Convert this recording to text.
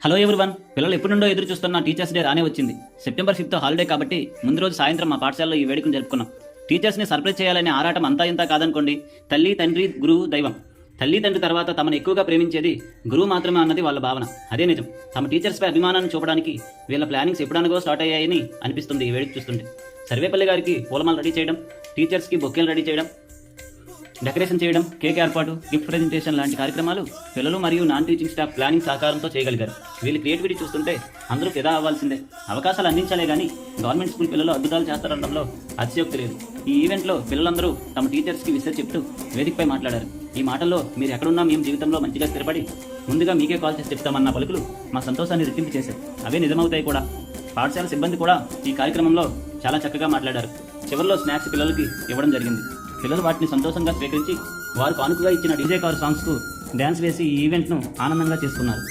Hello everyone, పిల్లలు ఎప్పటి నుండో ఎదురు చూస్తున్న టీచర్స్ డే రానే వచ్చింది. సెప్టెంబర్ 5th హాలిడే కాబట్టి ముందు రోజు సాయంత్రం మా పాఠశాలలో ఈ వేడుకను జరుపుకున్నాం. టీచర్స్ని సర్ప్రైజ్ చేయాలనే ఆరాటం అంతా ఇంత కాదనుకోండి. తల్లి, తండ్రి, గురువు, దైవం. తల్లి తండ్రి తర్వాత తమను ఎక్కువగా ప్రేమించేది గురువు మాత్రమే అన్నది వాళ్ళ భావన. అదే నిజం. తమ టీచర్స్పై అభిమానాన్ని చూపడానికి వీళ్ళ ప్లానింగ్స్ ఎప్పుడనగో స్టార్ట్ అయ్యాయని అనిపిస్తుంది ఈ వేడుక చూస్తుంటే. సర్వేపల్లి గారికి పూలమాల రెడీ చేయడం, టీచర్స్కి బొక్కేలు రెడీ చేయడం, డెకరేషన్ చేయడం, కేక్ ఏర్పాటు, గిఫ్ట్ ప్రెజెంటేషన్ లాంటి కార్యక్రమాలు పిల్లలు మరియు నాన్ టీచింగ్ స్టాఫ్ ప్లానింగ్ సహకారంతో చేయగలిగారు. వీళ్ళ క్రియేటివిటీ చూస్తుంటే అందరూ ఫిదా అవ్వాల్సిందే. అవకాశాలు అందించాలే కానీ గవర్నమెంట్ స్కూల్ పిల్లలు అద్భుతాలు చేస్తారనడంలో అతిశయోక్తి లేదు. ఈ ఈవెంట్లో పిల్లలందరూ తమ టీచర్స్కి విషయం చెప్తూ వేదికపై మాట్లాడారు. ఈ మాటల్లో మీరు ఎక్కడున్నా మేము జీవితంలో మంచిగా స్థిరపడి ముందుగా మీకే కాల్ చేసి చెప్తామన్న పలుకులు మా సంతోషాన్ని రెట్టింపు చేశాయి. అవే నిజమవుతాయి కూడా. పాఠశాల సిబ్బంది కూడా ఈ కార్యక్రమంలో చాలా చక్కగా మాట్లాడారు. చివరిలో స్నాక్స్ పిల్లలకి ఇవ్వడం జరిగింది. పిల్లలు వాటిని సంతోషంగా స్వీకరించి వారు కానుకగా ఇచ్చిన డీజే కార్ సాంగ్స్కు డ్యాన్స్ వేసి ఈ ఈవెంట్ను ఆనందంగా చేసుకున్నారు.